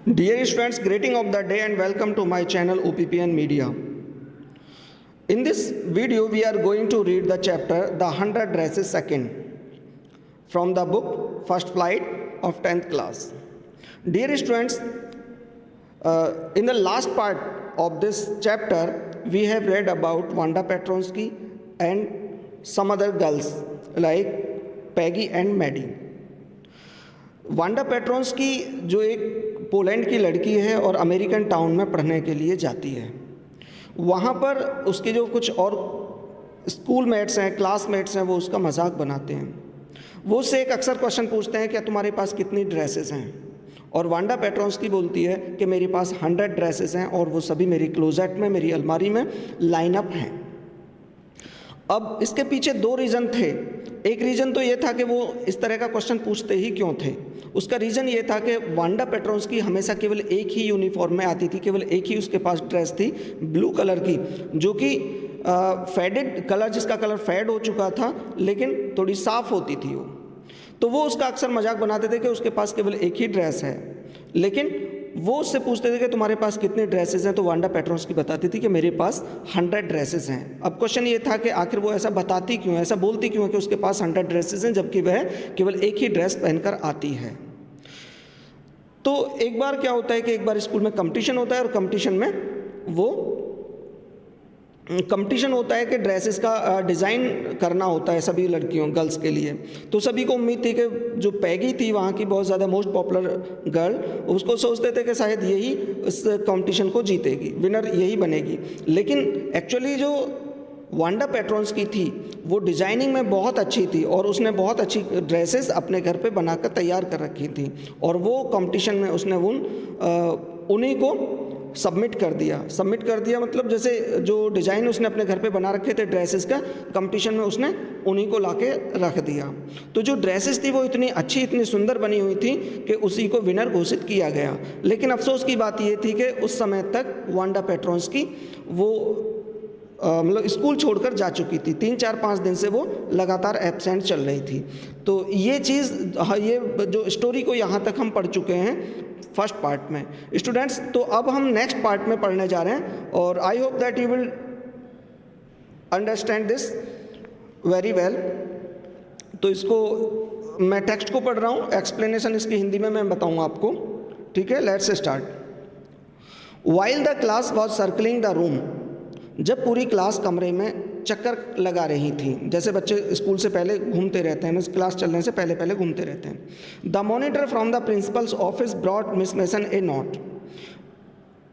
Dear students, greeting of the day and welcome to my channel OPPN Media. In this video, we are going to read the chapter The 100 Dresses Second from the book First Flight of 10th class. Dear students, in the last part of this chapter, we have read about Wanda Petronsky and some other girls like Peggy and Maddie. Wanda Petronski जो एक Poland की लड़की है और American town में पढ़ने के लिए जाती है। वहाँ पर उसके जो कुछ और स्कूलमेट्स हैं, क्लासमेट्स हैं, वो उसका मजाक बनाते हैं। वो उससे एक अक्सर क्वेश्चन पूछते हैं कि तुम्हारे पास कितनी ड्रेसेस हैं, और वांडा पेट्रोन्स्की बोलती है कि मेरे पास 100 ड्रेसेस हैं और वो सभी मेरी क्लोजेट में, मेरी अलमारी में लाइनअप हैं। अब इसके पीछे दो रीज़न थे। एक रीज़न तो ये था कि वो इस तरह का क्वेश्चन पूछते ही क्यों थे। उसका रीज़न ये था कि वांडा पेट्रोन्स्की हमेशा केवल एक ही यूनिफॉर्म में आती थी, केवल एक ही उसके पास ड्रेस थी ब्लू कलर की, जो कि फेडेड कलर, जिसका कलर फेड हो चुका था लेकिन थोड़ी साफ़ होती थी वो। तो वो उसका अक्सर मजाक बनाते थे कि उसके पास केवल एक ही ड्रेस है। लेकिन वो उससे पूछते थे कि तुम्हारे पास कितने ड्रेसेस हैं, तो वांडा पेट्रोन्स्की बताती थी कि मेरे पास 100 ड्रेसेस हैं। अब क्वेश्चन ये था कि आखिर वो ऐसा बताती क्यों है, ऐसा बोलती क्यों है कि उसके पास 100 ड्रेसेस हैं, जबकि वह केवल एक ही ड्रेस पहनकर आती है। तो एक बार क्या होता है कि एक बार स्कूल में कंपटीशन होता है, और कंपटीशन होता है कि ड्रेसेस का डिज़ाइन करना होता है सभी लड़कियों, गर्ल्स के लिए। तो सभी को उम्मीद थी कि जो पैगी थी वहाँ की बहुत ज़्यादा मोस्ट पॉपुलर गर्ल, उसको सोचते थे कि शायद यही इस कंपटीशन को जीतेगी, विनर यही बनेगी। लेकिन एक्चुअली जो वांडा पेट्रोन्स्की थी वो डिज़ाइनिंग में बहुत अच्छी थी और उसने बहुत अच्छी ड्रेसेस अपने घर पे बनाकर तैयार कर रखी थी, और वो कंपटीशन में उसने उन्हीं को सबमिट कर दिया। मतलब जैसे जो डिज़ाइन उसने अपने घर पे बना रखे थे ड्रेसेस का, कंपटीशन में उसने उन्हीं को लाके रख दिया। तो जो ड्रेसेस थी वो इतनी अच्छी, इतनी सुंदर बनी हुई थी कि उसी को विनर घोषित किया गया। लेकिन अफसोस की बात ये थी कि उस समय तक वांडा पेट्रोन्स्की वो मतलब स्कूल छोड़कर जा चुकी थी। 3-4-5 दिन से वो लगातार एब्सेंट चल रही थी। तो ये चीज़, ये जो स्टोरी को यहाँ तक हम पढ़ चुके हैं फर्स्ट पार्ट में स्टूडेंट्स। तो अब हम नेक्स्ट पार्ट में पढ़ने जा रहे हैं, और I hope that you will understand this very well. तो इसको मैं टेक्स्ट को पढ़ रहा हूँ, एक्सप्लेनेशन इसकी हिंदी में मैं बताऊँगा आपको, ठीक है। Let's start. While the class was circling the room, जब पूरी क्लास कमरे में चक्कर लगा रही थी, जैसे बच्चे स्कूल से पहले घूमते रहते हैं, क्लास चलने से पहले पहले घूमते रहते हैं। The monitor from the principles office brought miss mason A note,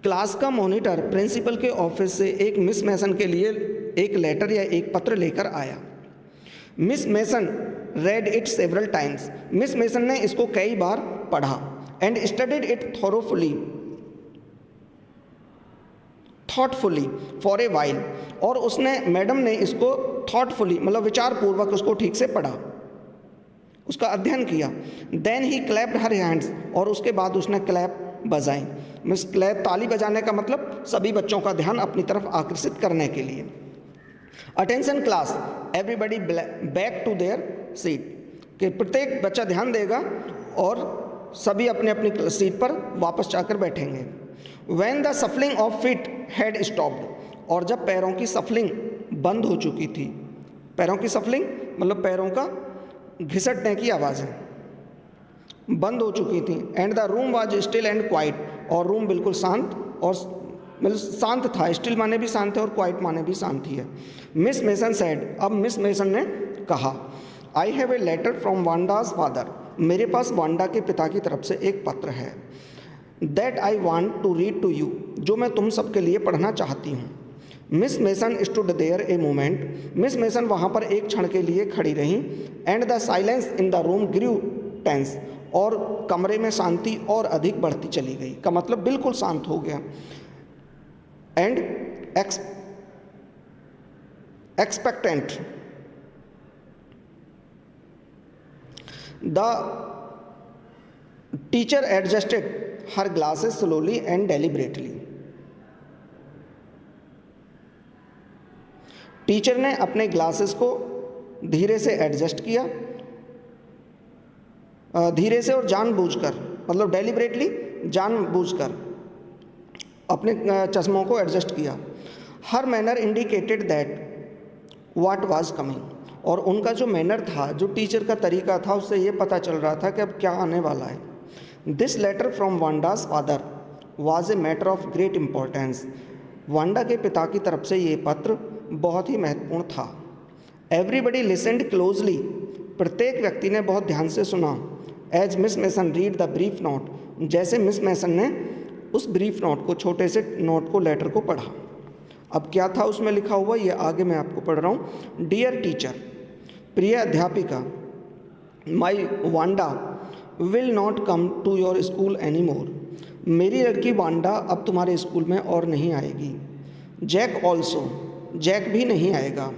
class का मॉनिटर प्रिंसिपल के ऑफिस से एक मिस मेसन के लिए एक लेटर या एक पत्र लेकर आया। Miss mason read it several times, miss Mason ने इसको कई बार पढ़ा। And studied it thoughtfully for a while, और उसने, मैडम ने इसको थॉटफुली मतलब विचारपूर्वक उसको ठीक से पढ़ा, उसका अध्ययन किया। Then he clapped her hands, और उसके बाद उसने क्लैप बजाई। मीन्स क्लैप, ताली बजाने का मतलब सभी बच्चों का ध्यान अपनी तरफ आकर्षित करने के लिए। Attention class, everybody back to their seat, कि प्रत्येक बच्चा ध्यान देगा और सभी अपने अपनी सीट पर वापस जाकर बैठेंगे। When the shuffling of feet had stopped, और जब पैरों की सफलिंग बंद हो चुकी थी, पैरों की सफलिंग मतलब पैरों का घिसटने की आवाज़ें बंद हो चुकी थी। And the room was still and quite, और रूम बिल्कुल शांत और मतलब शांत था। स्टिल माने भी शांत है और क्वाइट माने भी शांति है। मिस मेसन सेड, अब मिस मेसन ने कहा, I have a letter from Wanda's father, मेरे पास वांडा के पिता की तरफ से एक पत्र है। That I want to read to you, जो मैं तुम सबके लिए पढ़ना चाहती हूँ। Miss Mason stood there a moment, Miss Mason वहाँ पर एक क्षण के लिए खड़ी रही। And the silence in the room grew tense, और कमरे में शांति और अधिक बढ़ती चली गई, का मतलब बिल्कुल शांत हो गया। And expectant, the teacher adjusted her glasses slowly and deliberately, teacher ने अपने ग्लासेस को धीरे से एडजस्ट किया, धीरे से और जानबूझकर, मतलब डेलिबरेटली जानबूझकर अपने चश्मों को एडजस्ट किया। Her manner indicated that what was coming, और उनका जो मैनर था, जो टीचर का तरीका था, उससे ये पता चल रहा था कि अब क्या आने वाला है। This letter from Wanda's father was a matter of great importance. Wanda के पिता की तरफ से ये पत्र बहुत ही महत्वपूर्ण था। एवरीबडी लिसनड क्लोजली, प्रत्येक व्यक्ति ने बहुत ध्यान से सुना। As Miss Mason read the brief note, जैसे मिस मैसन ने उस ब्रीफ नोट को, छोटे से नोट को, लेटर को पढ़ा। अब क्या था उसमें लिखा हुआ, ये आगे मैं आपको पढ़ रहा हूँ। डियर टीचर, प्रिय अध्यापिका, my Wanda will not come to your school any more, मेरी लड़की वांडा अब तुम्हारे स्कूल में और नहीं आएगी। जैक ऑल्सो, जैक भी नहीं आएगा।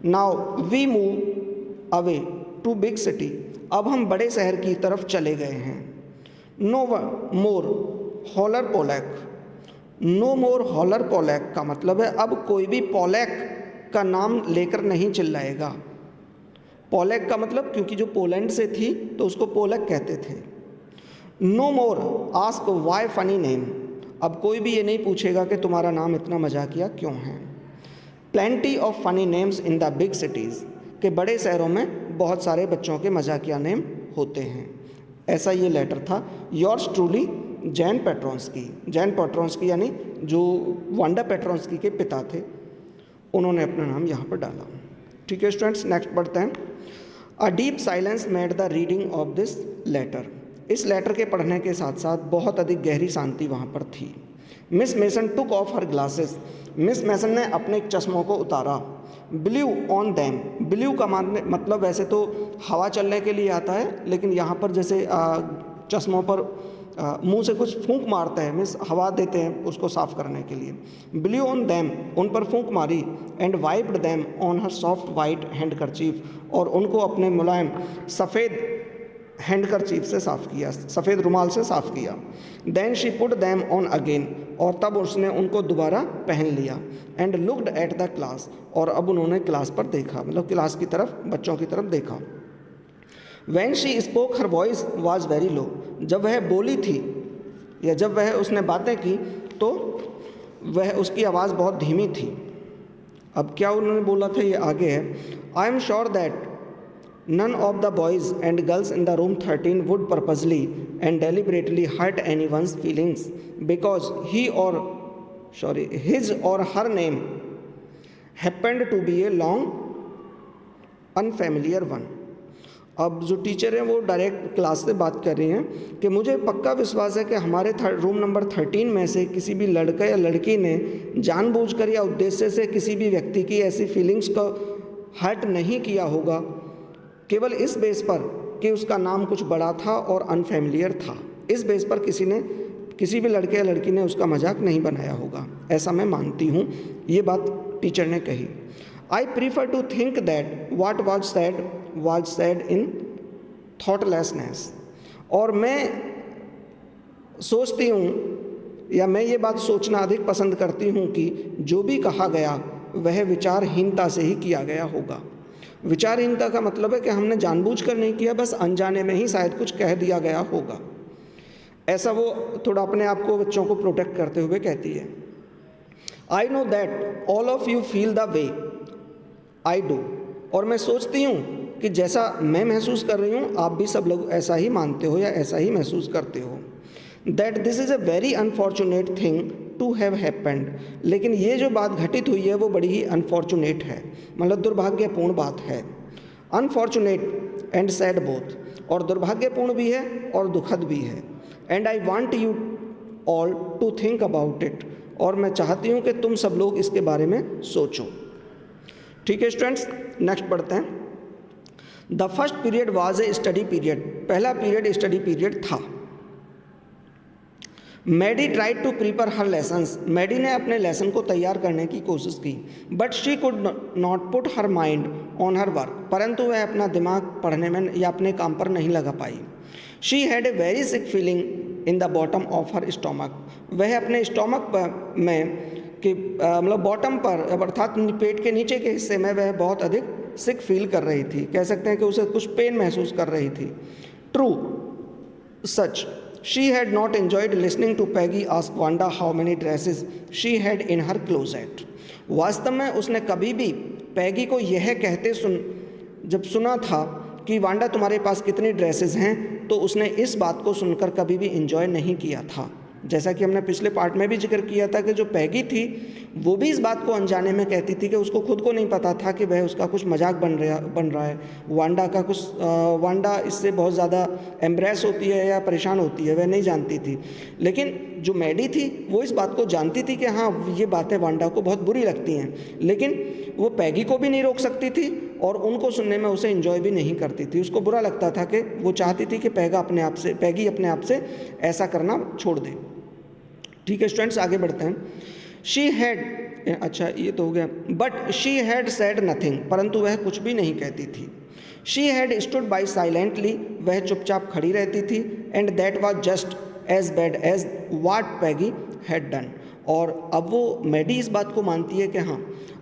Now we move away to big city, अब हम बड़े शहर की तरफ चले गए हैं। No more holler Polack, no more holler Polack का मतलब है अब कोई भी पोलैक का नाम लेकर नहीं चिल्लाएगा। पोलैक का मतलब, क्योंकि जो पोलैंड से थी तो उसको पोलैक कहते थे। No more ask why funny name, अब कोई भी ये नहीं पूछेगा कि तुम्हारा नाम इतना मजाकिया क्यों है। Plenty of funny names in the big cities, के बड़े शहरों में बहुत सारे बच्चों के मजाकिया नेम होते हैं। ऐसा ये लेटर था। योर्स ट्रूली जैन पेट्रोंस्की, जैन पेट्रोंस्की यानी जो वांडा पेट्रोंस्की के पिता थे, उन्होंने अपना नाम यहाँ पर डाला। ठीक है स्टूडेंट्स, नेक्स्ट पढ़ते हैं। A deep silence made the reading of this letter, इस लेटर के पढ़ने के साथ साथ बहुत अधिक गहरी शांति वहाँ पर थी। Miss Mason took off her glasses, Miss Mason ने अपने चश्मों को उतारा। ब्ल्यू ऑन दैम, ब्ल्यू का मतलब वैसे तो हवा चलने के लिए आता है, लेकिन यहाँ पर जैसे चश्मों पर मुंह से कुछ फूंक मारते हैं, मीन्स हवा देते हैं उसको साफ करने के लिए। ब्ल्यू ऑन दैम, उन पर फूंक मारी। And wiped them on her soft white handkerchief, और उनको अपने मुलायम सफ़ेद हैंडकरचीफ से साफ़ किया, सफ़ेद रुमाल से साफ़ किया। Then she put them on again, और तब उसने उनको दोबारा पहन लिया। And looked at the class, और अब उन्होंने क्लास पर देखा, मतलब क्लास की तरफ, बच्चों की तरफ देखा। When she spoke her voice was very low, जब वह बोली थी या जब वह उसने बातें की तो वह उसकी आवाज़ बहुत धीमी थी। अब क्या उन्होंने बोला था, ये आगे है। I am sure that none of the boys and girls in the room 13 would purposely and deliberately hurt anyone's feelings because his or her name happened to be a long unfamiliar one. अब जो teacher हैं वो direct class से बात कर रही हैं कि मुझे पक्का विश्वास है कि हमारे रूम नंबर 13 में से किसी भी लड़का या लड़की ने जानबूझकर या उद्देश्य से किसी भी व्यक्ति की ऐसी फीलिंग्स को हर्ट नहीं किया होगा, केवल इस बेस पर कि उसका नाम कुछ बड़ा था और अनफेमिलियर था। इस बेस पर किसी भी लड़के या लड़की ने उसका मजाक नहीं बनाया होगा, ऐसा मैं मानती हूँ। ये बात टीचर ने कही। I prefer to think that what was said in thoughtlessness, और मैं सोचती हूँ या मैं ये बात सोचना अधिक पसंद करती हूँ कि जो भी कहा गया वह विचारहीनता से ही किया गया होगा। विचारहीनता का मतलब है कि हमने जानबूझकर नहीं किया, बस अनजाने में ही शायद कुछ कह दिया गया होगा। ऐसा वो थोड़ा अपने आप को, बच्चों को प्रोटेक्ट करते हुए कहती है। I know that all of you feel the way I do, और मैं सोचती हूँ कि जैसा मैं महसूस कर रही हूँ आप भी सब लोग ऐसा ही मानते हो या ऐसा ही महसूस करते हो। That this is a very unfortunate thing to have happened, लेकिन ये जो बात घटित हुई है वो बड़ी ही अनफॉर्चुनेट है, मतलब दुर्भाग्यपूर्ण बात है। अनफॉर्चुनेट एंड सैड बोथ, और दुर्भाग्यपूर्ण भी है और दुखद भी है। And I want you all to think about it, और मैं चाहती हूँ कि तुम सब लोग इसके बारे में सोचो। ठीक है स्टूडेंट्स, नेक्स्ट पढ़ते हैं। The first period was a study period, पहला पीरियड स्टडी पीरियड था। Maddie tried to prepare her lessons, Maddie ने अपने लेसन को तैयार करने की कोशिश की। But she could not put her mind on her work, परंतु वह अपना दिमाग पढ़ने में या अपने काम पर नहीं लगा पाई। She had a very sick feeling in the bottom of her stomach, वह अपने स्टोमक में कि मतलब बॉटम पर अर्थात पेट के नीचे के हिस्से में वह बहुत अधिक सिक फील कर रही थी, कह सकते हैं कि उसे कुछ पेन महसूस कर रही थी। ट्रू सच she had not enjoyed listening to Peggy ask Wanda how many dresses she had in her closet. वास्तव में उसने कभी भी पैगी को यह कहते जब सुना था कि वांडा तुम्हारे पास कितनी ड्रेसेस हैं, तो उसने इस बात को सुनकर कभी भी एंजॉय नहीं किया था। जैसा कि हमने पिछले पार्ट में भी जिक्र किया था कि जो पैगी थी वो भी इस बात को अनजाने में कहती थी कि उसको खुद को नहीं पता था कि वह उसका कुछ मजाक बन रहा है, वांडा का कुछ वांडा इससे बहुत ज़्यादा एम्ब्रेस होती है या परेशान होती है, वह नहीं जानती थी। लेकिन जो मैडी थी वो इस बात को जानती थी कि हाँ ये बातें वांडा को बहुत बुरी लगती हैं, लेकिन वो पैगी को भी नहीं रोक सकती थी और उनको सुनने में उसे एंजॉय भी नहीं करती थी। उसको बुरा लगता था कि वो चाहती थी कि पैगी अपने आप से ऐसा करना छोड़ दे। ठीक है स्टूडेंट्स, आगे बढ़ते हैं। शी हैड, अच्छा ये तो हो गया, but she had said nothing, परंतु वह कुछ भी नहीं कहती थी। She had stood by silently, वह चुपचाप खड़ी रहती थी। And that was just as bad as what Peggy had done. और अब वो मैडी इस बात को मानती है कि हाँ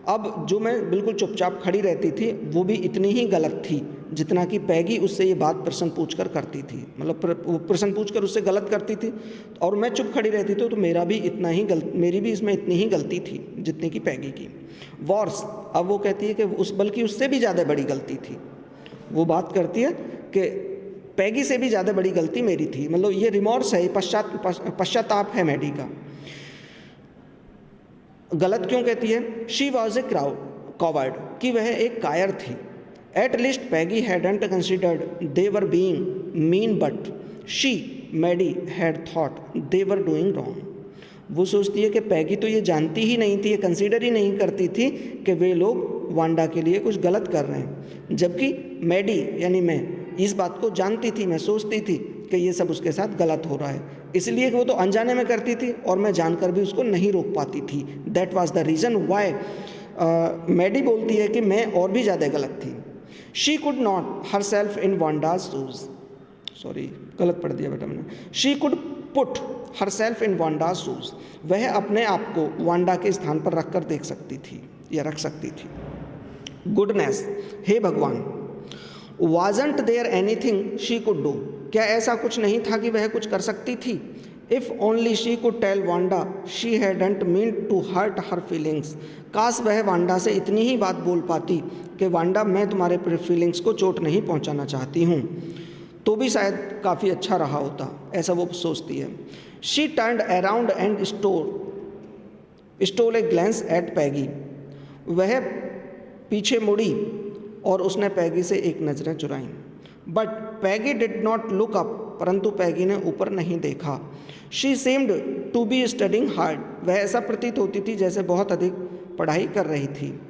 अब जो मैं बिल्कुल चुपचाप खड़ी रहती थी वो भी इतनी ही गलत थी जितना कि पैगी उससे ये बात प्रश्न पूछकर करती थी, मतलब प्रश्न पूछकर उससे गलत करती थी और मैं चुप खड़ी रहती थी, तो मेरी भी इसमें इतनी ही गलती थी जितनी कि पैगी की। वॉर्स, अब वो कहती है कि बल्कि उससे भी ज़्यादा बड़ी गलती थी। वो बात करती है कि पैगी से भी ज़्यादा बड़ी गलती मेरी थी, मतलब ये रिमोर्स है, पश्चाताप है मैडी का। गलत क्यों कहती है? शी वॉज ए कॉवर्ड, कि वह एक कायर थी। At least Peggy hadn't considered they were being mean, but she Maddie had thought they were doing wrong. वो सोचती है कि पैगी तो ये जानती ही नहीं थी, ये कंसीडर ही नहीं करती थी कि वे लोग वांडा के लिए कुछ गलत कर रहे हैं, जबकि मैडी यानी मैं इस बात को जानती थी, मैं सोचती थी कि ये सब उसके साथ गलत हो रहा है, इसलिए वो तो अनजाने में करती थी और मैं जानकर भी उसको नहीं रोक पाती थी। That was the reason why Maddie बोलती है कि मैं और भी ज़्यादा गलत थी। She could not herself in Wanda's shoes, sorry गलत पढ़ दिया बेटा मैंने। She could put herself in Wanda's shoes, वह अपने आप को वांडा के स्थान पर रख कर देख सकती थी या रख सकती थी। गुडनेस, हे भगवान, wasn't there anything she could do, क्या ऐसा कुछ नहीं था कि वह कुछ कर सकती थी? If only she could tell Wanda she hadn't meant to hurt her feelings, काश वह वांडा से इतनी ही बात बोल पाती कि वांडा मैं तुम्हारे फीलिंग्स को चोट नहीं पहुंचाना चाहती हूँ, तो भी शायद काफ़ी अच्छा रहा होता, ऐसा वो सोचती है। She turned around and stole a glance at Peggy, वह पीछे मुड़ी और उसने पैगी से एक नज़रें चुराईं। But Peggy did not look up, परंतु पैगी ने ऊपर नहीं देखा। She seemed to be studying hard, वह ऐसा प्रतीत होती थी जैसे बहुत अधिक पढ़ाई कर रही थी।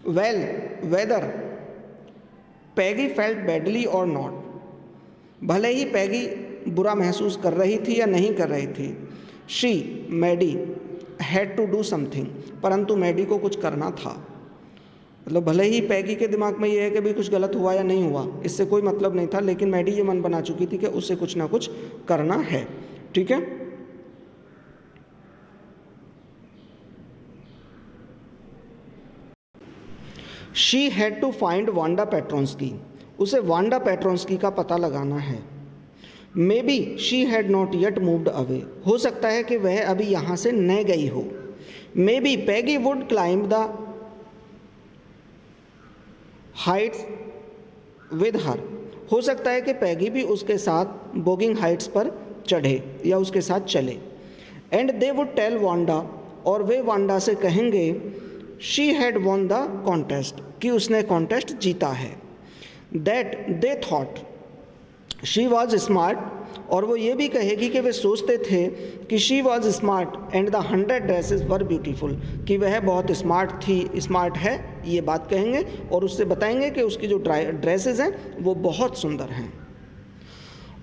वेल वेदर पैगी फेल्ट बैडली और नॉट, भले ही पैगी बुरा महसूस कर रही थी या नहीं कर रही थी। She Maddie had to do something, परंतु मैडी को कुछ करना था। मतलब भले ही पैगी के दिमाग में ये है कि भी कुछ गलत हुआ या नहीं हुआ, इससे कोई मतलब नहीं था, लेकिन मैडी ये मन बना चुकी थी कि उसे कुछ ना कुछ करना है। ठीक है, she had to find Wanda Petronski, उसे वांडा पेट्रोन्स्की का पता लगाना है। Maybe she had not yet moved away, हो सकता है कि वह अभी यहाँ से न गई हो। May be Peggy would climb the Heights with her, हो सकता है कि पैगी भी उसके साथ बोगिंग हाइट्स पर चढ़े या उसके साथ चले। And they would tell Wanda, और वे वांडा से कहेंगे she had won the contest, कि उसने कॉन्टेस्ट जीता है। That they thought she was smart, और वो ये भी कहेगी कि वे सोचते थे कि she was smart and the 100 dresses were beautiful, कि वह बहुत स्मार्ट है, ये बात कहेंगे और उससे बताएंगे कि उसकी जो ड्रेसेस हैं वो बहुत सुंदर हैं।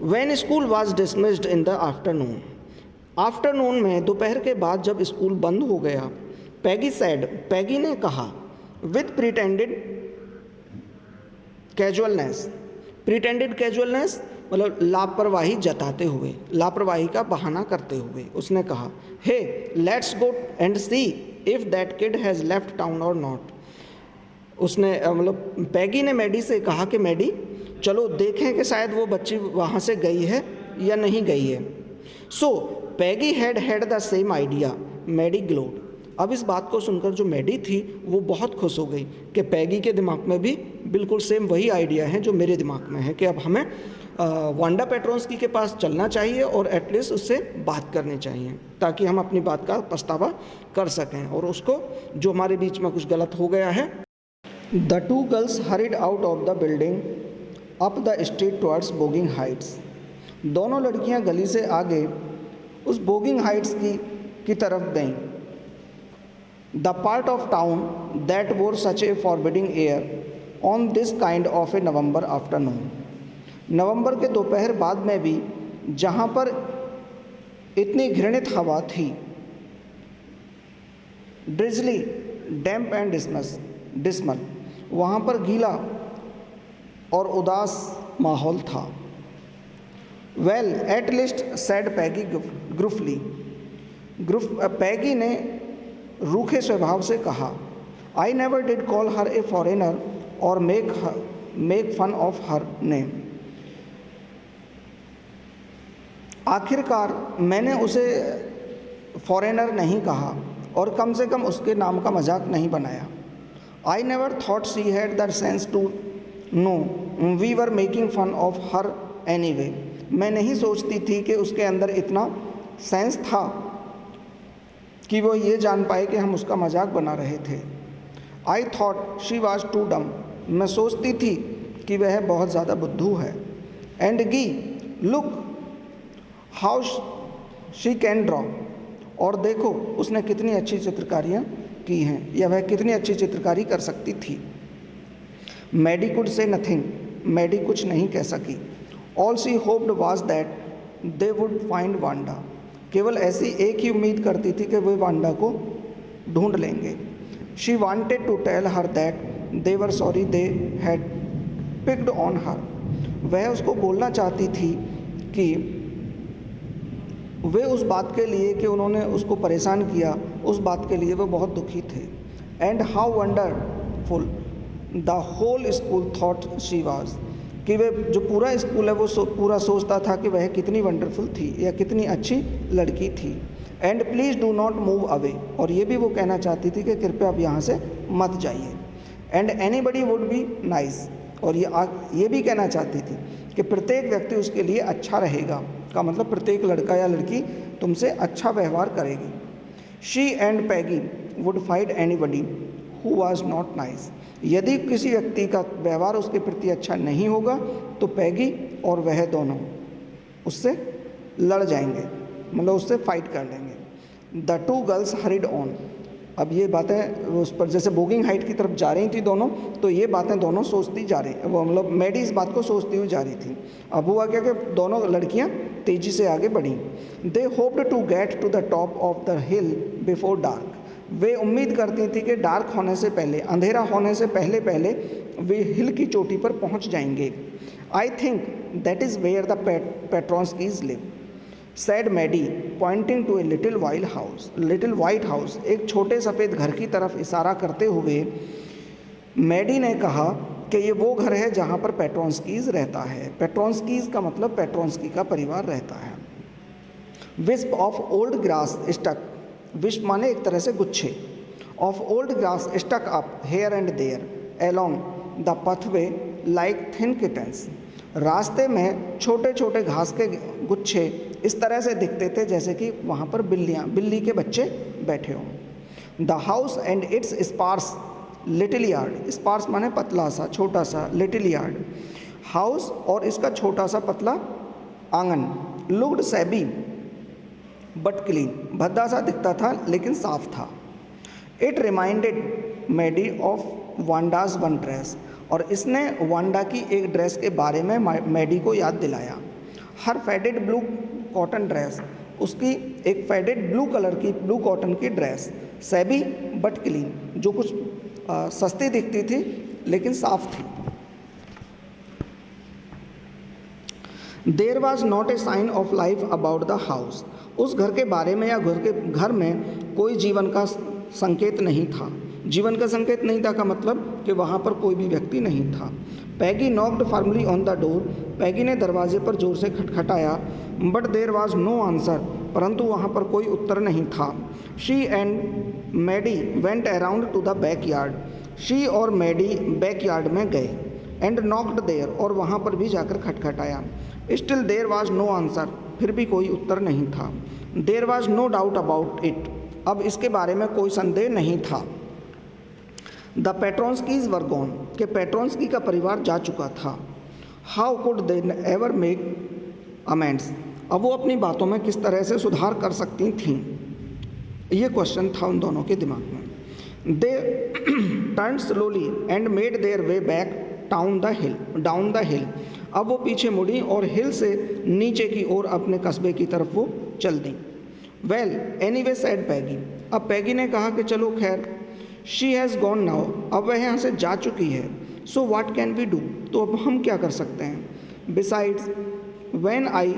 When school was dismissed in the afternoon, afternoon में दोपहर के बाद जब स्कूल बंद हो गया, पैगी सैड, पैगी ने कहा, with pretended casualness, pretended casualness मतलब लापरवाही जताते हुए, लापरवाही का बहाना करते हुए उसने कहा, hey let's go and see if that kid has left town or not. उसने मतलब पैगी ने मैडी से कहा कि मैडी चलो देखें कि शायद वो बच्ची वहाँ से गई है या नहीं गई है। So Peggy had the same idea, Maddie glowed. अब इस बात को सुनकर जो मैडी थी वो बहुत खुश हो गई कि पैगी के दिमाग में भी बिल्कुल सेम वही आइडिया है जो मेरे दिमाग में है कि अब हमें वांडा पेट्रोंस्की के पास चलना चाहिए और एटलीस्ट उससे बात करनी चाहिए ताकि हम अपनी बात का पछतावा कर सकें और उसको जो हमारे बीच में कुछ गलत हो गया है। The two girls hurried out of the building up the street towards Boggins Heights. दोनों लड़कियां गली से आगे उस बोगिंग हाइट्स की तरफ गईं। The part of town that wore such a forbidding air on this kind of a November afternoon. नवंबर के दोपहर बाद में भी जहाँ पर इतनी घृणित हवा थी, ड्रिजली, डैम्प एंड डिस्मल, वहाँ पर गीला और उदास माहौल था। Well at least said Peggy gruffly. Peggy ने रूखे स्वभाव से कहा, I never did call her a foreigner or make fun of her name. आखिरकार मैंने उसे फॉरेनर नहीं कहा और कम से कम उसके नाम का मजाक नहीं बनाया। I never thought she had the sense to know we were making fun of her anyway. मैं नहीं सोचती थी कि उसके अंदर इतना सेंस था कि वो ये जान पाए कि हम उसका मजाक बना रहे थे। I thought she was too dumb. मैं सोचती थी कि वह बहुत ज़्यादा बुद्धू है। एंड गी look how she can draw. और देखो उसने कितनी अच्छी चित्रकारियाँ की हैं या वह कितनी अच्छी चित्रकारी कर सकती थी। Maddie could say nothing. Maddie कुछ नहीं कह सकी। All she hoped was that they would find Wanda. केवल ऐसी एक ही उम्मीद करती थी कि वे वांडा को ढूंढ लेंगे। She wanted to tell her that they were sorry they had picked on her. वह उसको बोलना चाहती थी कि वे उस बात के लिए कि उन्होंने उसको परेशान किया, उस बात के लिए वे बहुत दुखी थे। And how wonderful the whole school thought she was. कि वे जो पूरा स्कूल है वो पूरा सोचता था कि वह कितनी वंडरफुल थी या कितनी अच्छी लड़की थी। And please do not move away. और ये भी वो कहना चाहती थी कि कृपया आप यहाँ से मत जाइए। And anybody would be nice. और ये भी कहना चाहती थी कि प्रत्येक व्यक्ति उसके लिए अच्छा रहेगा, का मतलब प्रत्येक लड़का या लड़की तुमसे अच्छा व्यवहार करेगी। She and Peggy would fight anybody who was not nice. यदि किसी व्यक्ति का व्यवहार उसके प्रति अच्छा नहीं होगा तो पैगी और वह दोनों उससे लड़ जाएंगे, मतलब उससे फाइट कर लेंगे। The two girls horrid on. अब ये बातें उस पर जैसे बोगिंग हाइट की तरफ जा रही थी दोनों, तो ये बातें दोनों सोचती जा रही, वो मतलब मैडी इस बात को सोचती हुई जा रही थी। अब हुआ क्या कि दोनों लड़कियां तेज़ी से आगे बढ़ीं। They hoped to get to the top of the hill before dark. वे उम्मीद करती थी कि डार्क होने से पहले, अंधेरा होने से पहले पहले वे हिल की चोटी पर पहुंच जाएंगे। I think that is where the Petronskis live, said Maddie pointing to a little white house. एक छोटे सफ़ेद घर की तरफ इशारा करते हुए मैडी ने कहा कि ये वो घर है जहाँ पर पेट्रोंस्कीज रहता है। पेट्रोंस्कीज का मतलब पेट्रोंस्की का परिवार रहता है। Wisp of old grass stuck. Wisp माने एक तरह से गुच्छे। Of old grass stuck up here and there along the pathway like thin kittens. रास्ते में छोटे छोटे घास के गुच्छे इस तरह से दिखते थे जैसे कि वहाँ पर बिल्ली के बच्चे बैठे हों। The house and its sparse little yard. Sparse माने पतला सा, छोटा सा, लिटिल यार्ड हाउस और इसका छोटा सा पतला आंगन। Looked shabby but clean. भद्दा सा दिखता था लेकिन साफ था। It reminded Maddie of Wanda's one dress. और इसने वांडा की एक ड्रेस के बारे में मैडी को याद दिलाया। Her faded blue cotton dress. उसकी एक फेडेड ब्लू कलर की ब्लू कॉटन की ड्रेस। सैबी बट क्लीन, जो कुछ सस्ती दिखती थी लेकिन साफ थी। There was not a sign of life about the house. उस घर के बारे में या घर में कोई जीवन का संकेत नहीं था। जीवन का संकेत नहीं था का मतलब कि वहाँ पर कोई भी व्यक्ति नहीं था। Peggy knocked firmly on the door, Peggy ने दरवाजे पर जोर से खटखटाया। But there was no answer, परंतु वहाँ पर कोई उत्तर नहीं था। She and Maddie went around to the backyard, she और मैडी बैक यार्ड में गए। एंड नॉक्ड देयर, और वहाँ पर भी जाकर खटखटाया। Still there was no answer, फिर भी कोई उत्तर नहीं था। There was no doubt about it, अब इसके बारे में कोई संदेह नहीं था। द पेट्रोन्स्कीज वर गॉन, के पेट्रोन्स्की का परिवार जा चुका था। How could they ever make amends, अब वो अपनी बातों में किस तरह से सुधार कर सकती थीं, ये क्वेश्चन था उन दोनों के दिमाग में। They turn slowly and made their way back down the हिल, अब वो पीछे मुड़ी और हिल से नीचे की ओर अपने कस्बे की तरफ वो चल दी। वेल एनीवे सेड पैगी, अब पैगी ने कहा कि चलो खैर, शी हैज़ गॉन नाउ, अब वह यहाँ से जा चुकी है। So what can we do, तो अब हम क्या कर सकते हैं। Besides when I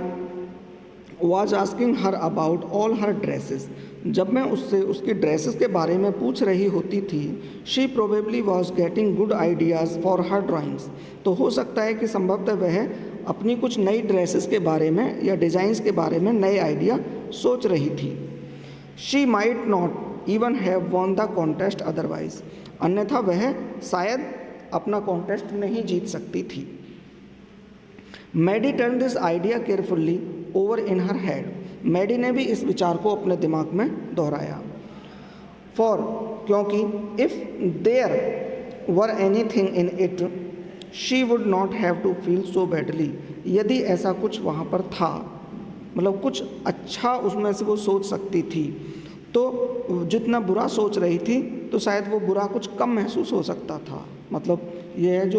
was asking her about all her dresses, जब मैं उससे उसकी ड्रेसेस के बारे में पूछ रही होती थी, she probably was getting good ideas for her drawings, तो हो सकता है कि संभवतः वह अपनी कुछ नई ड्रेसेस के बारे में या डिज़ाइंस के बारे में नए आइडिया सोच रही थी। She might not even have won the contest otherwise, अन्यथा वह शायद अपना कॉन्टेस्ट नहीं जीत सकती थी। Maddie turn this idea carefully over in her head, Maddie ने भी इस विचार को अपने दिमाग में दोहराया। फॉर, क्योंकि if there were anything in it she would not have to feel so badly, यदि ऐसा कुछ वहाँ पर था, मतलब कुछ अच्छा उसमें से वो सोच सकती थी, तो जितना बुरा सोच रही थी तो शायद वो बुरा कुछ कम महसूस हो सकता था। मतलब ये है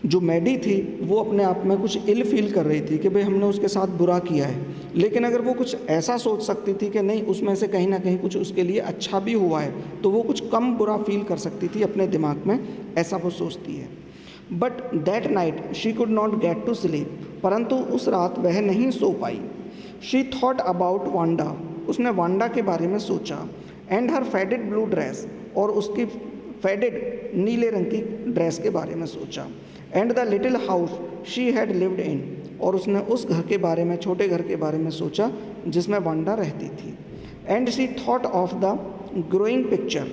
जो मैडी थी वो अपने आप में कुछ इल फील कर रही थी कि भाई हमने उसके साथ बुरा किया है, लेकिन अगर वो कुछ ऐसा सोच सकती थी कि नहीं, उसमें से कहीं ना कहीं कुछ उसके लिए अच्छा भी हुआ है, तो वो कुछ कम बुरा फील कर सकती थी अपने दिमाग में, ऐसा वो सोचती है। But that night she could not get to sleep, परंतु उस रात वह नहीं सो पाई। शी थॉट अबाउट वांडा, उसने वांडा के बारे में सोचा। And her faded blue dress, और उसकी फेडेड नीले रंग की ड्रेस के बारे में सोचा। And the little house she had lived in, और उसने उस घर के बारे में, छोटे घर के बारे में सोचा जिसमें वांडा रहती थी। And she thought of the glowing picture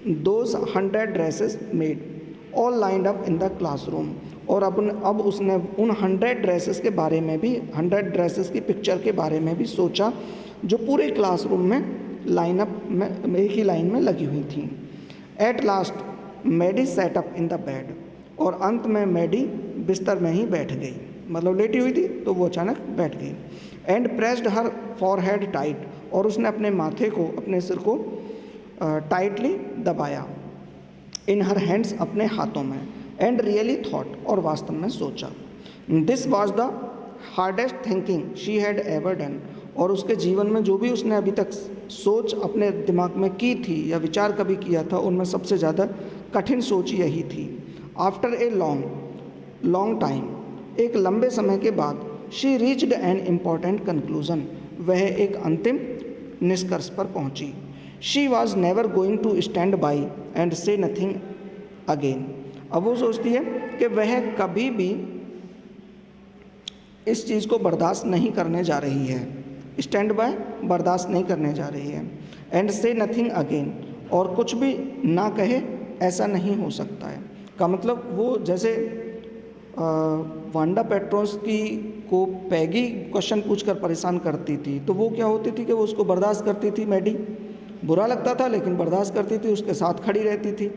those 100 dresses made all lined up in the classroom, और अब उसने उन 100 ड्रेसेस के बारे में भी, 100 ड्रेसेस की पिक्चर के बारे में भी सोचा जो पूरे क्लासरूम में लाइनअप में एक ही लाइन में लगी हुई थी। At last Maddie sat up in the bed, और अंत में मैडी बिस्तर में ही बैठ गई, मतलब लेटी हुई थी तो वो अचानक बैठ गई। And pressed her forehead tight, और उसने अपने माथे को, अपने सिर को टाइटली दबाया। इन हर हैंड्स, अपने हाथों में। एंड रियली थॉट, और वास्तव में सोचा। This was the hardest thinking she had ever done, और उसके जीवन में जो भी उसने अभी तक सोच अपने दिमाग में की थी या विचार कभी किया था, उनमें सबसे ज़्यादा कठिन सोच यही थी। आफ्टर ए लॉन्ग टाइम, एक लंबे समय के बाद, she reached an important conclusion, वह एक अंतिम निष्कर्ष पर पहुंची। She was never going to stand by and say nothing again, अब वो सोचती है कि वह कभी भी इस चीज़ को बर्दाश्त नहीं करने जा रही है, स्टैंड बाय बर्दाश्त नहीं करने जा रही है। एंड से नथिंग अगेन, और कुछ भी ना कहे, ऐसा नहीं हो सकता है का मतलब वो जैसे वांडा पेट्रोन्स्की को पैगी क्वेश्चन पूछकर परेशान करती थी, तो वो क्या होती थी कि वो उसको बर्दाश्त करती थी, मैडी बुरा लगता था लेकिन बर्दाश्त करती थी, उसके साथ खड़ी रहती थी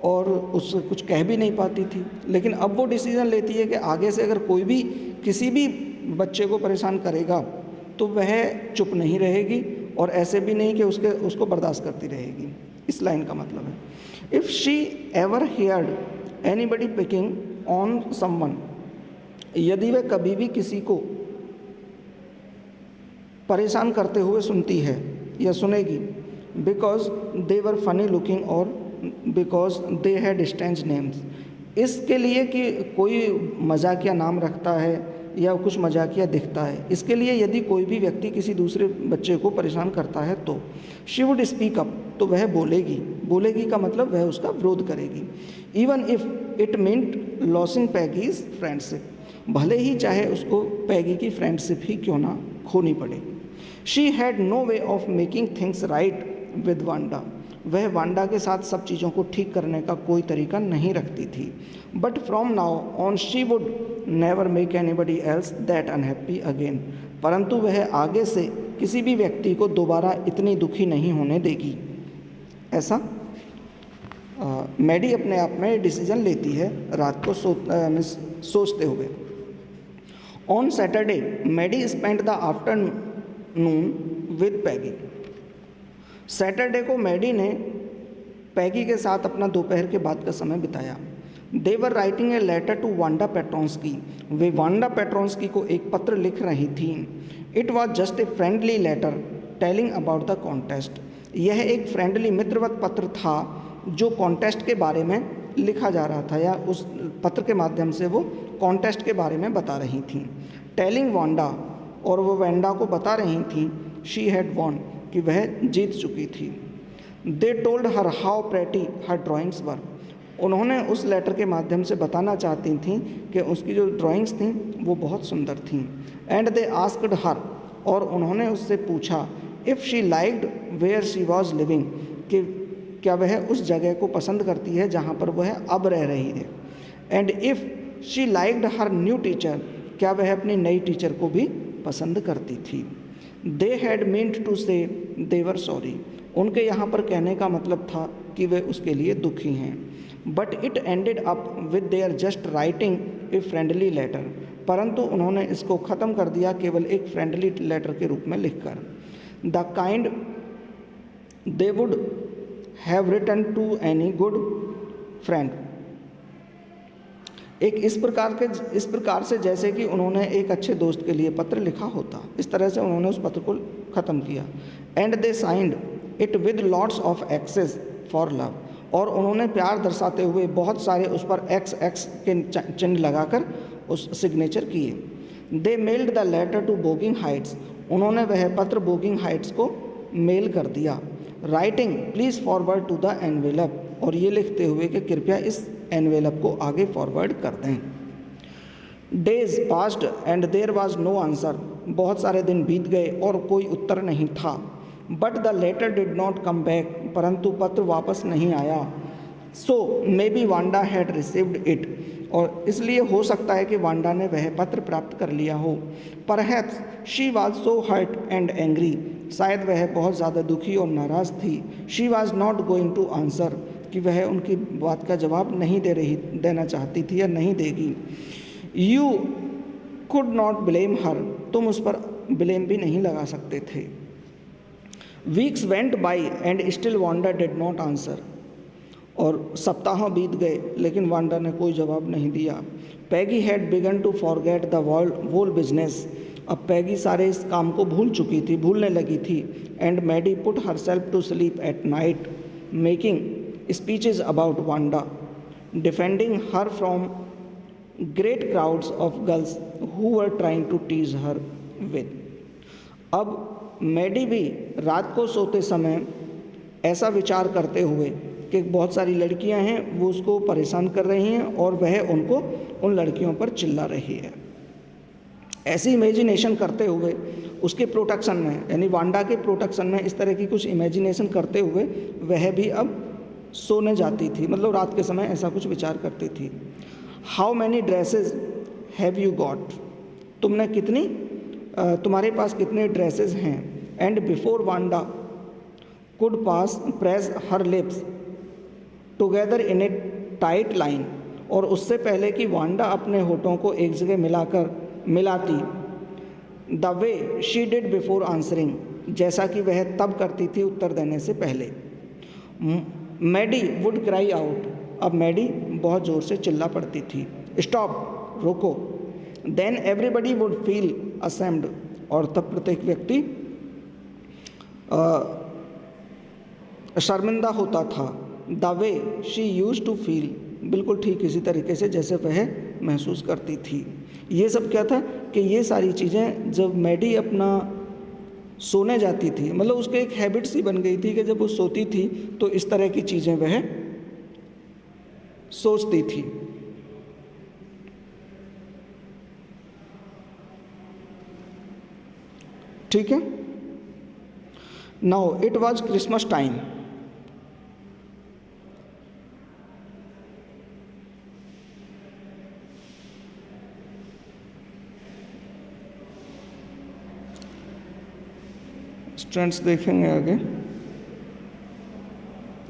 और उससे कुछ कह भी नहीं पाती थी। लेकिन अब वो डिसीज़न लेती है कि आगे से अगर कोई भी किसी भी बच्चे को परेशान करेगा तो वह चुप नहीं रहेगी, और ऐसे भी नहीं कि उसको बर्दाश्त करती रहेगी। इस लाइन का मतलब है, if she ever heard anybody picking on someone, यदि वह कभी भी किसी को परेशान करते हुए सुनती है या सुनेगी, because they were funny looking और because they had strange names, इसके लिए कि कोई मजाकिया नाम रखता है या कुछ मजाकिया दिखता है। इसके लिए यदि कोई भी व्यक्ति किसी दूसरे बच्चे को परेशान करता है तो शी वुड स्पीक अप, तो वह बोलेगी। बोलेगी का मतलब वह उसका विरोध करेगी। Even if it meant losing Peggy's friendship, भले ही चाहे उसको पैगी की फ्रेंडशिप ही क्यों ना खोनी पड़े। She had no way of making things right with Wanda, वह वांडा के साथ सब चीज़ों को ठीक करने का कोई तरीका नहीं रखती थी। But from now on she would never make anybody else that unhappy again, परंतु वह आगे से किसी भी व्यक्ति को दोबारा इतनी दुखी नहीं होने देगी। ऐसा मैडी अपने आप में डिसीजन लेती है रात को सोचते हुए। On Saturday Maddie spend the afternoon with Peggy, Saturday को मैडी ने पैगी के साथ अपना दोपहर के बाद का समय बिताया। They were writing a letter to Wanda Petronski, वे वांडा पेट्रोंस्की को एक पत्र लिख रही थी। It was just a friendly letter telling about the contest, यह एक फ्रेंडली मित्रवत पत्र था जो कॉन्टेस्ट के बारे में लिखा जा रहा था, या उस पत्र के माध्यम से वो कॉन्टेस्ट के बारे में बता रही थी। टेलिंग वांडा, और वो वांडा को बता रही थी शी हैड वॉन, कि वह जीत चुकी थी। They told her how pretty her drawings were, उन्होंने उस लेटर के माध्यम से बताना चाहती थी कि उसकी जो ड्राइंग्स थी वो बहुत सुंदर थीं। एंड दे आस्क्ड हर, और उन्होंने उससे पूछा if she liked where she was living, कि क्या वह उस जगह को पसंद करती है जहाँ पर वह अब रह रही है। And if she liked her new teacher, क्या वह अपनी नई टीचर को भी पसंद करती थी। दे हैड मीन्ड टू से दे वर सॉरी, उनके यहाँ पर कहने का मतलब था कि वे उसके लिए दुखी हैं। But it ended up with their just writing a friendly letter, परंतु उन्होंने इसको ख़त्म कर दिया केवल एक फ्रेंडली लेटर के रूप में लिखकर। The kind they would have written to any good friend, एक इस प्रकार से जैसे कि उन्होंने एक अच्छे दोस्त के लिए पत्र लिखा होता, इस तरह से उन्होंने उस पत्र को ख़त्म किया। And they signed it with lots of x's for love, और उन्होंने प्यार दर्शाते हुए बहुत सारे उस पर एक्स के चिन्ह लगाकर उस सिग्नेचर किए। They mailed the letter to Boggins Heights, उन्होंने वह पत्र बोगिंग हाइट्स को मेल कर दिया। Writing please forward to the envelope, और ये लिखते हुए कि कृपया इस एनवेलप को आगे फॉरवर्ड कर दें। Days passed and there was no answer, बहुत सारे दिन बीत गए और कोई उत्तर नहीं था। But the letter did not come back, परंतु पत्र वापस नहीं आया। So maybe Wanda had received it, और इसलिए हो सकता है कि वांडा ने वह पत्र प्राप्त कर लिया हो। Perhaps she was so hurt and angry, शायद वह बहुत ज़्यादा दुखी और नाराज़ थी। She was not going to answer, कि वह उनकी बात का जवाब नहीं देना चाहती थी या नहीं देगी। यू कुड नॉट ब्लेम हर, तुम उस पर ब्लेम भी नहीं लगा सकते थे। Weeks went by and still Wanda did not answer, और सप्ताहों बीत गए लेकिन वांडा ने कोई जवाब नहीं दिया। Peggy had begun to forget the whole business, अब पैगी सारे इस काम को भूलने लगी थी। And Maddie put herself to sleep at night making speeches about Wanda, defending her from great crowds of girls who were trying to tease her with. अब Maddie भी रात को सोते समय ऐसा विचार करते हुए कि बहुत सारी लड़कियां हैं वो उसको परेशान कर रही हैं और वह उन लड़कियों पर चिल्ला रही है, ऐसी इमेजिनेशन करते हुए उसके प्रोटेक्शन में, यानी वांडा के प्रोटेक्शन में इस तरह की कुछ इमेजिनेशन करते हुए वह भी अब सोने जाती थी, मतलब रात के समय ऐसा कुछ विचार करती थी। How many dresses have you got, तुम्हारे पास कितने ड्रेसेस हैं। And before Wanda could press her lips together in A tight line, और उससे पहले कि वांडा अपने होठों को एक जगह मिलाती, the way she did before answering, जैसा कि वह तब करती थी उत्तर देने से पहले। मैडी वुड क्राई आउट, अब मैडी बहुत ज़ोर से चिल्ला पड़ती थी, स्टॉप, रोको। Then everybody would feel ashamed, और तब प्रत्येक व्यक्ति शर्मिंदा होता था। The way she use to feel, बिल्कुल ठीक इसी तरीके से जैसे वह महसूस करती थी। ये सब क्या था कि ये सारी चीज़ें जब मैडी अपना सोने जाती थी, मतलब उसके एक हैबिट सी बन गई थी कि जब वो सोती थी तो इस तरह की चीज़ें वह सोचती थी। ठीक है। Now it was Christmas time. Students देखेंगे आगे।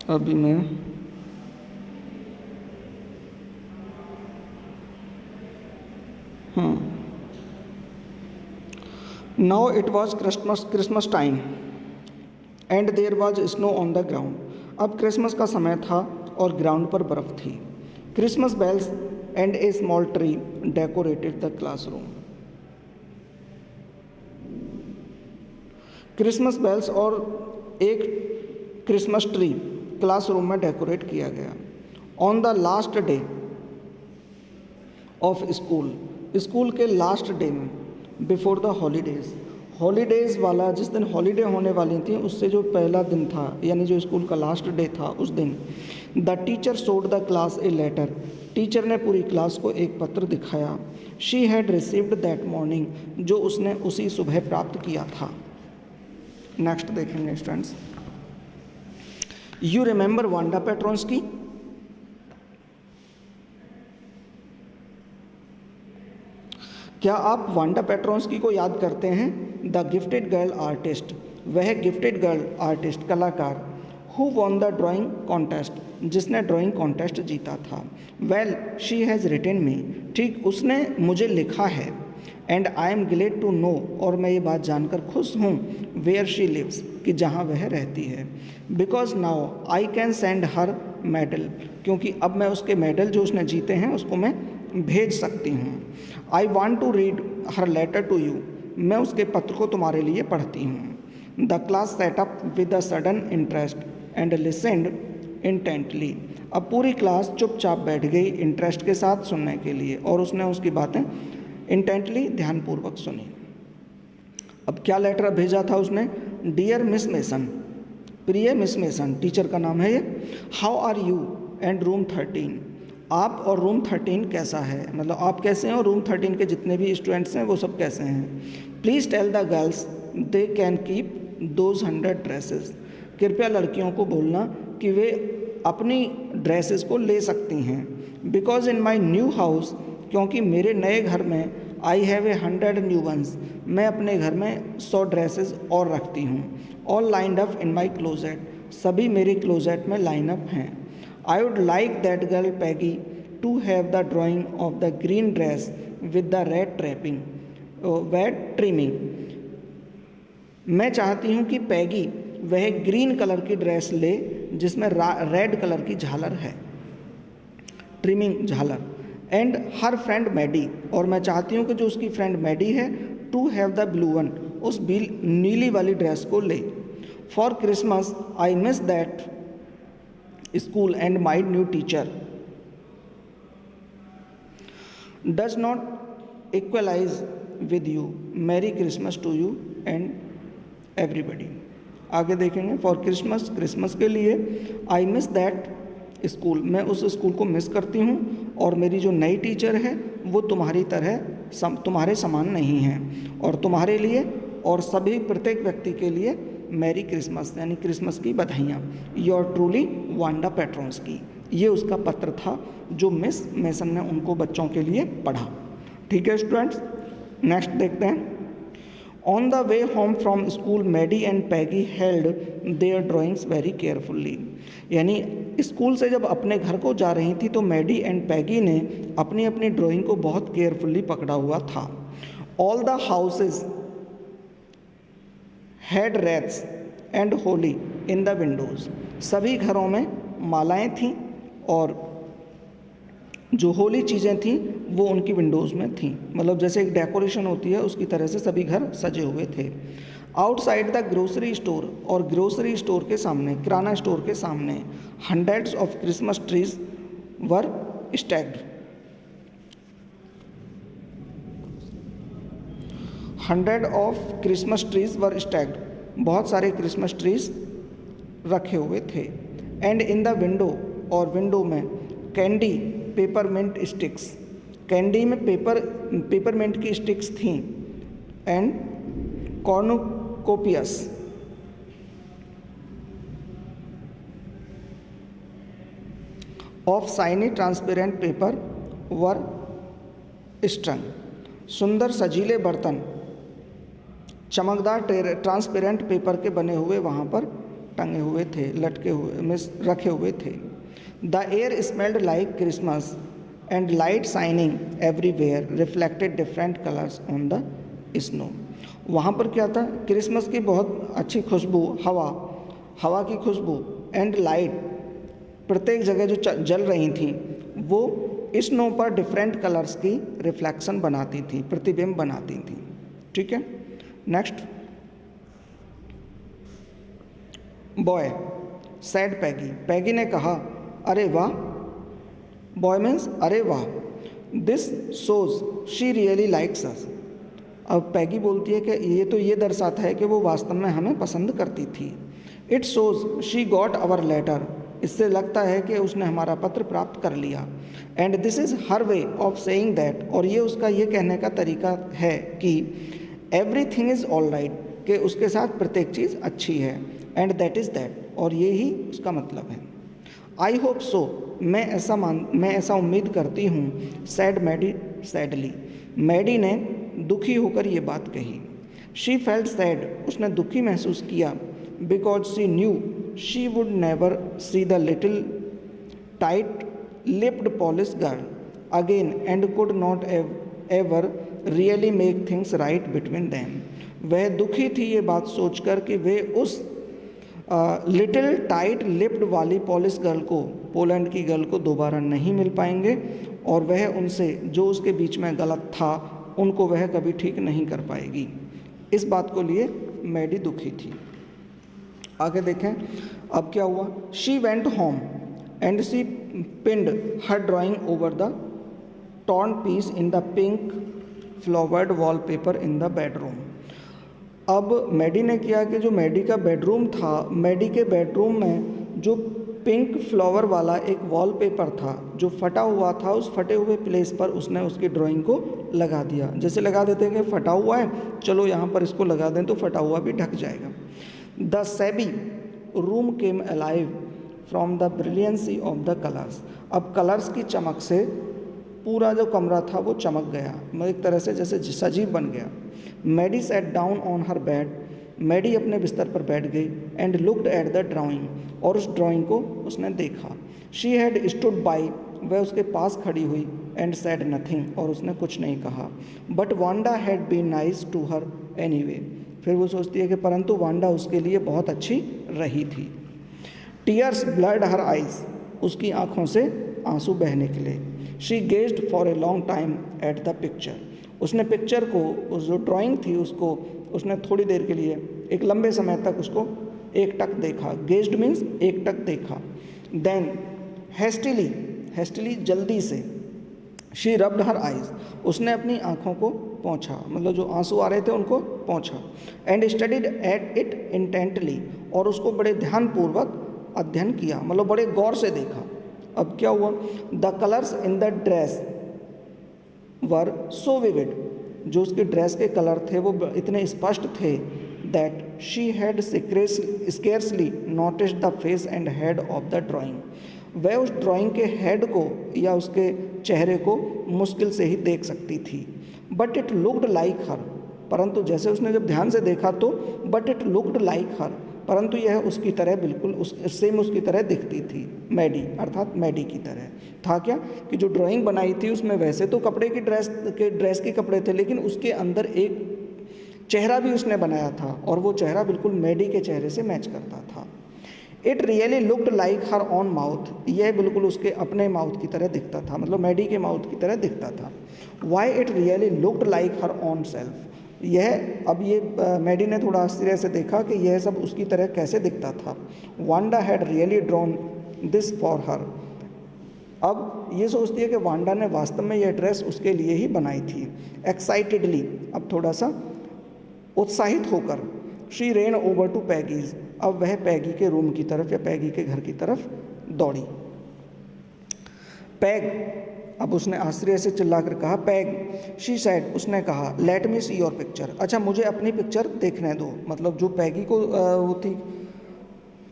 अभी मैं now it was Christmas time and there was snow on the ground. अब क्रिसमस का समय था और ग्राउंड पर बर्फ थी। Christmas bells and a small tree decorated the classroom. Christmas bells और एक क्रिसमस ट्री क्लासरूम में डेकोरेट किया गया। On the last day of school, school के लास्ट डे में, बिफोर द हॉलीडेज़ वाला जिस दिन हॉलीडे होने वाली थी उससे जो पहला दिन था, यानी जो स्कूल का लास्ट डे था उस दिन, the teacher showed the class a letter. Teacher ने पूरी क्लास को एक पत्र दिखाया। She had received that morning, जो उसने उसी सुबह प्राप्त किया था। नेक्स्ट देखेंगे students. You remember Wanda Petronski? क्या आप वांडा पेट्रोन्स्की को याद करते हैं? द गिफ्टेड गर्ल आर्टिस्ट, वह गिफ्टेड गर्ल आर्टिस्ट कलाकार, who won the drawing contest, जिसने ड्राइंग कॉन्टेस्ट जीता था। वेल शी हैज़ रिटन मी, ठीक उसने मुझे लिखा है। And I am glad to know, और मैं ये बात जानकर खुश हूँ, वेयर शी लिव्स, कि जहाँ वह रहती है। Because now I can send her medal, क्योंकि अब मैं उसके मेडल जो उसने जीते हैं उसको मैं भेज सकती हूँ। I want to read her letter to you, मैं उसके पत्र को तुम्हारे लिए पढ़ती हूँ। The class sat up with a sudden interest and listened intently. अब पूरी क्लास चुपचाप बैठ गई इंटरेस्ट के साथ सुनने के लिए, और उसने उसकी बातें इंटेंटली ध्यानपूर्वक सुनी। अब क्या लेटर भेजा था उसने? डियर मिस मेसन, प्रिय मिस मेसन, टीचर का नाम है ये। How are you and room 13, आप और रूम 13 कैसा है, मतलब आप कैसे हैं और रूम 13 के जितने भी स्टूडेंट्स हैं वो सब कैसे हैं। Please tell the girls they can keep those 100 dresses, कृपया लड़कियों को बोलना कि वे अपनी ड्रेसेस को ले सकती हैं। Because in my new house, क्योंकि मेरे नए घर में, I have a 100 new ones, मैं अपने घर में 100 ड्रेसेस और रखती हूँ। All lined up in my closet, सभी मेरे क्लोजेट में लाइन अप हैं। I would like that girl Peggy to have the drawing of the green dress with the red trimming, मैं चाहती हूँ कि पैगी वह ग्रीन कलर की ड्रेस ले जिसमें रेड कलर की झालर है, ट्रिमिंग झालर। एंड हर फ्रेंड मैडी, और मैं चाहती हूँ कि जो उसकी फ्रेंड मैडी है, to have the blue one, उस नीली वाली ड्रेस को ले। For Christmas I miss that school and my new teacher does not equalize with you, merry Christmas to you and everybody. आगे देखेंगे। फॉर क्रिसमस, क्रिसमस के लिए, आई मिस दैट स्कूल, मैं उस स्कूल को मिस करती हूँ, और मेरी जो नई टीचर है वो तुम्हारी तरह तुम्हारे समान नहीं है, और तुम्हारे लिए और सभी प्रत्येक व्यक्ति के लिए मैरी क्रिसमस, यानी क्रिसमस की बधाइयाँ। योर ट्रूली वांडा पेट्रोन्स्की, ये उसका पत्र था जो मिस मेसन ने उनको बच्चों के लिए पढ़ा। ठीक है स्टूडेंट्स, नेक्स्ट देखते हैं। On the way home from school, Maddie and Peggy held their drawings very carefully, यानी स्कूल से जब अपने घर को जा रही थी तो मैडी एंड पैगी ने अपनी अपनी ड्राइंग को बहुत केयरफुल्ली पकड़ा हुआ था। All the houses had wreaths and holly in the windows, सभी घरों में मालाएं थीं और जो होली चीज़ें थीं वो उनकी विंडोज़ में थीं, मतलब जैसे एक डेकोरेशन होती है उसकी तरह से सभी घर सजे हुए थे। आउटसाइड द ग्रोसरी स्टोर, और ग्रोसरी स्टोर के सामने, किराना स्टोर के सामने, hundreds of Christmas trees were stacked, 100 of Christmas trees were stacked, बहुत सारे क्रिसमस ट्रीज रखे हुए थे। एंड इन द विंडो, और विंडो में कैंडी पेपरमिंट स्टिक्स, कैंडी में पेपरमिंट की स्टिक्स थीं। And cornucopias of shiny transparent paper were strung, सुंदर सजीले बर्तन चमकदार ट्रांसपेरेंट पेपर के बने हुए वहाँ पर टंगे हुए थे, लटके हुए में रखे हुए थे। The air smelled like Christmas and light shining everywhere reflected different colours on the snow. वहाँ पर क्या था, क्रिसमस की बहुत अच्छी खुशबू, हवा की खुशबू एंड लाइट प्रत्येक जगह जो जल रही थी वो स्नो पर डिफरेंट कलर्स की रिफ्लेक्शन बनाती थी, प्रतिबिंब बनाती थी। ठीक है, next. Boy said Peggy, Peggy ने कहा अरे वाह, बॉय मीन्स अरे वाह, this shows she really likes us. अब पैगी बोलती है कि ये दर्शाता है कि वो वास्तव में हमें पसंद करती थी। It shows she got hour later, इससे लगता है कि उसने हमारा पत्र प्राप्त कर लिया। And this is her way of saying that, और ये उसका ये कहने का तरीका है कि एवरीथिंग इज़ ऑल राइट, कि उसके साथ प्रत्येक चीज़ अच्छी है। एंड दैट इज़ दैट, और ये ही उसका मतलब है। आई होप सो, मैं ऐसा उम्मीद करती हूँ। सैड मैडी सैडली, मैडी ने दुखी होकर ये बात कही। शी फेल्ट सैड, उसने दुखी महसूस किया। Because she knew she would never see the little tight lipped polish girl again and could not ever really make things right between them. वह दुखी थी ये बात सोचकर कि वे उस लिटिल टाइट लिप्ड वाली पॉलिश गर्ल को, पोलैंड की गर्ल को दोबारा नहीं मिल पाएंगे, और वह उनसे जो उसके बीच में गलत था उनको वह कभी ठीक नहीं कर पाएगी। इस बात को लिए मैडी दुखी थी। आगे देखें अब क्या हुआ। She went home and she pinned her drawing over the torn piece in the pink flowered wallpaper in the bedroom. अब मैडी ने किया कि जो मैडी का बेडरूम था, मैडी के बेडरूम में जो पिंक फ्लावर वाला एक वॉलपेपर था जो फटा हुआ था, उस फटे हुए प्लेस पर उसने उसकी ड्राइंग को लगा दिया। जैसे लगा देते हैं कि फटा हुआ है, चलो यहाँ पर इसको लगा दें तो फटा हुआ भी ढक जाएगा। The SEBI room came alive from the brilliancy of the colours. अब कलर्स की चमक से पूरा जो कमरा था वो चमक गया, मतलब एक तरह से जैसे सजीव बन गया। Maddie sat down on her bed, Maddie अपने बिस्तर पर बैठ गई। And looked at the drawing, और उस ड्राइंग को उसने देखा। शी हैड स्टूड बाई, वह उसके पास खड़ी हुई। एंड सैड नथिंग, और उसने कुछ नहीं कहा। But Wanda had been nice to her anyway, फिर वो सोचती है कि परंतु वांडा उसके लिए बहुत अच्छी रही थी। टीयर्स ब्लड हर आइज, उसकी आंखों से आंसू बहने के लिए। She gazed for a long time at the picture, उसने पिक्चर को, उस जो ड्राइंग थी उसको उसने थोड़ी देर के लिए, एक लंबे समय तक उसको एक टक देखा। गेज्ड मीन्स एक टक देखा। देन हेस्टिली जल्दी से, शी रब्ड हर आइज, उसने अपनी आंखों को पोंछा, मतलब जो आंसू आ रहे थे उनको पोंछा। And studied at it intently, और उसको बड़े ध्यानपूर्वक अध्ययन किया, मतलब बड़े गौर से देखा। अब क्या हुआ। The colours in the dress were so vivid, जो उसके ड्रेस के कलर थे वो इतने स्पष्ट थे। That she had scarcely noticed the face and head of the drawing, वह उस ड्राइंग के हेड को या उसके चेहरे को मुश्किल से ही देख सकती थी। बट इट लुक्ड लाइक हर, परंतु जैसे उसने जब ध्यान से देखा तो बट इट लुक्ड लाइक हर, परंतु यह उसकी तरह बिल्कुल सेम उसकी तरह दिखती थी। मैडी अर्थात मैडी की तरह था। क्या कि जो ड्राइंग बनाई थी उसमें वैसे तो कपड़े की ड्रेस के कपड़े थे, लेकिन उसके अंदर एक चेहरा भी उसने बनाया था, और वो चेहरा बिल्कुल मैडी के चेहरे से मैच करता था। It really looked like her on mouth, यह बिल्कुल उसके अपने माउथ की तरह दिखता था, मतलब मैडी के माउथ की तरह दिखता था। Why it really looked like her on self, यह अब ये मैडी ने थोड़ा आश्चर्य से देखा कि यह सब उसकी तरह कैसे दिखता था। Wanda had really drawn this for her, अब ये सोचती है कि वांडा ने वास्तव में यह ड्रेस उसके लिए ही बनाई थी। एक्साइटेडली, अब थोड़ा सा उत्साहित होकर she ran over to Peggy's, अब वह पैगी के रूम की तरफ या पैगी के घर की तरफ दौड़ी। पैग, अब उसने आश्चर्य से चिल्लाकर कहा, पैग, शी सेड, उसने कहा, let me see your picture, अच्छा मुझे अपनी पिक्चर देखने दो। मतलब जो पैगी को वो थी,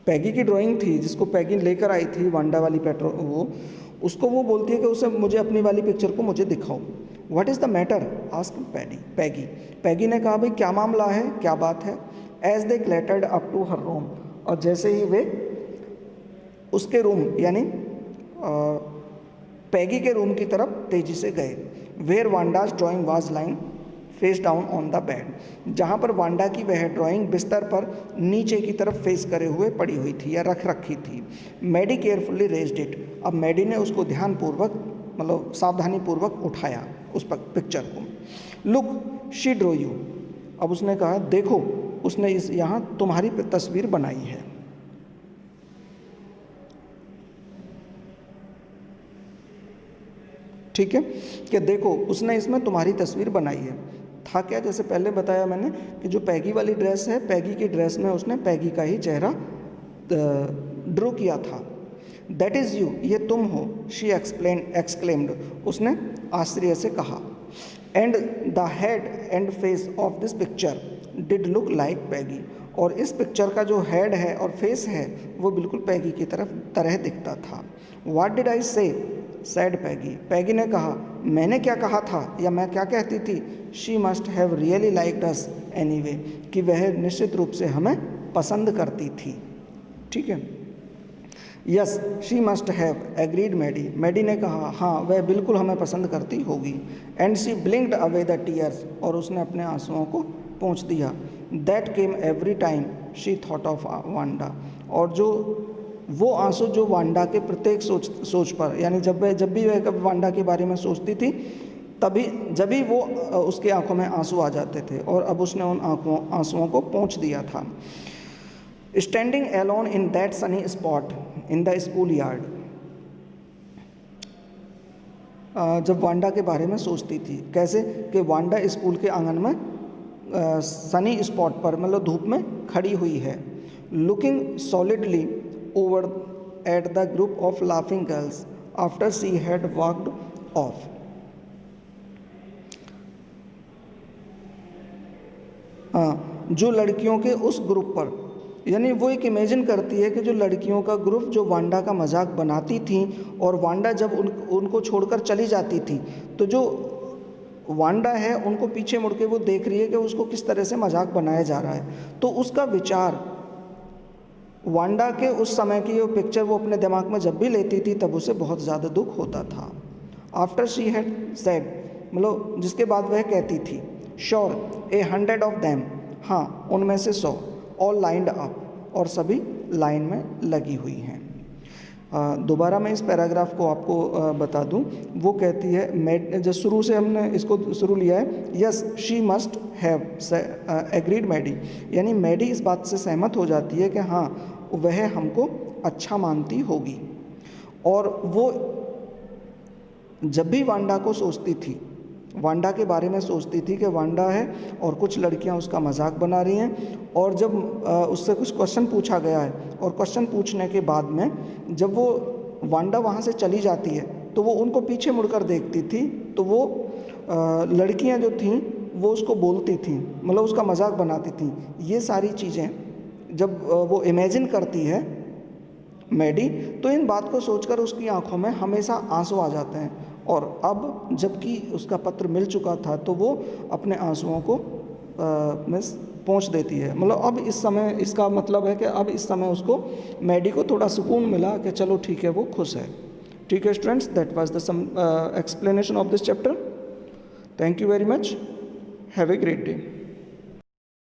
पैगी की ड्राइंग थी जिसको पैगी लेकर आई थी वांडा वाली पेट्रो, वो उसको वो बोलती है कि उसे मुझे अपनी वाली पिक्चर को मुझे दिखाओ। What is the matter, asked Peggy. Peggy ने कहा, भाई क्या मामला है, क्या बात है। As they clattered up to her room, और जैसे ही वे उसके रूम यानी पैगी के रूम की तरफ तेजी से गए। Where Wanda's drawing was lying face down on the bed, जहाँ पर वांडा की वह ड्राइंग बिस्तर पर नीचे की तरफ फेस करे हुए पड़ी हुई थी या रख रखी थी। मैडी केयरफुली रेज्ड इट, अब मैडी ने उसको ध्यानपूर्वक मतलब सावधानीपूर्वक उठाया उस पिक्चर को। लुक शी ड्रो यू, अब उसने कहा, देखो उसने इस यहाँ तुम्हारी तस्वीर बनाई है। ठीक है, कि देखो उसने इसमें तुम्हारी तस्वीर बनाई है। था क्या, जैसे पहले बताया मैंने कि जो पैगी वाली ड्रेस है, पैगी की ड्रेस में उसने पैगी का ही चेहरा ड्रॉ किया था। दैट इज़ यू, ये तुम हो, शी एक्सक्लेम्ड, उसने आश्चर्य से कहा। And the head and face of this picture did look like Peggy, और इस पिक्चर का जो हेड है और फेस है वो बिल्कुल पैगी की तरह दिखता था। व्हाट डिड आई से, सैड पैगी, पैगी ने कहा, मैंने क्या कहा था या मैं क्या कहती थी। She must have really liked us anyway, कि वह निश्चित रूप से हमें पसंद करती थी। ठीक है, yes she must have agreed Maddie, Maddie ने कहा, हाँ वह बिल्कुल हमें पसंद करती होगी। And she blinked away the tears, और उसने अपने आंसुओं को पोंछ दिया। That came every time she thought of Wanda, और जो वो आंसू जो वांडा के प्रत्येक सोच पर, यानी जब भी वह वांडा के बारे में सोचती थी तभी जब भी वो उसकी आंखों में आंसू आ जाते थे, और अब उसने उन आंसुओं को पोंछ दिया था। Standing alone in that Sunny spot in the school yard, जब वांडा के बारे में सोचती थी, कैसे कि वांडा स्कूल के आंगन में सनी स्पॉट पर मतलब धूप में खड़ी हुई है। Looking solidly over at the group of laughing girls after she had walked off. जो लड़कियों के उस ग्रुप पर, यानी वो एक इमेजिन करती है कि जो लड़कियों का ग्रुप जो वांडा का मजाक बनाती थी, और वांडा जब उनको छोड़कर चली जाती थी तो जो वांडा है उनको पीछे मुड़ के वो देख रही है कि उसको किस तरह से मजाक बनाया जा रहा है। तो उसका विचार वांडा के उस समय की वो पिक्चर वो अपने दिमाग में जब भी लेती थी तब उसे बहुत ज़्यादा दुख होता था। आफ्टर शी हैड सेड, मतलब जिसके बाद वह कहती थी, श्योर 100 ऑफ देम, हाँ उनमें से 100, ऑल लाइंड अप, और सभी लाइन में लगी हुई हैं। दोबारा मैं इस पैराग्राफ को आपको बता दूं। वो कहती है, जो शुरू से हमने इसको शुरू लिया है, yes she must have agreed Maddie, यानी मैडी इस बात से सहमत हो जाती है कि हाँ वह हमको अच्छा मानती होगी। और वो जब भी वांडा को सोचती थी, वांडा के बारे में सोचती थी कि वांडा है और कुछ लड़कियां उसका मजाक बना रही हैं, और जब उससे कुछ क्वेश्चन पूछा गया है, और क्वेश्चन पूछने के बाद में जब वो वांडा वहाँ से चली जाती है तो वो उनको पीछे मुड़कर देखती थी, तो वो लड़कियां जो थीं वो उसको बोलती थीं, मतलब उसका मजाक बनाती थीं। ये सारी चीज़ें जब वो इमेजिन करती है मैडी, तो इन बात को सोचकर उसकी आंखों में हमेशा आंसू आ जाते हैं। और अब जबकि उसका पत्र मिल चुका था तो वो अपने आंसुओं को में पहुँच देती है। मतलब अब इस समय इसका मतलब है कि अब इस समय उसको मैडी को थोड़ा सुकून मिला कि चलो ठीक है वो खुश है। ठीक है students, that was the some explanation of this chapter. Thank you very much, have a great day.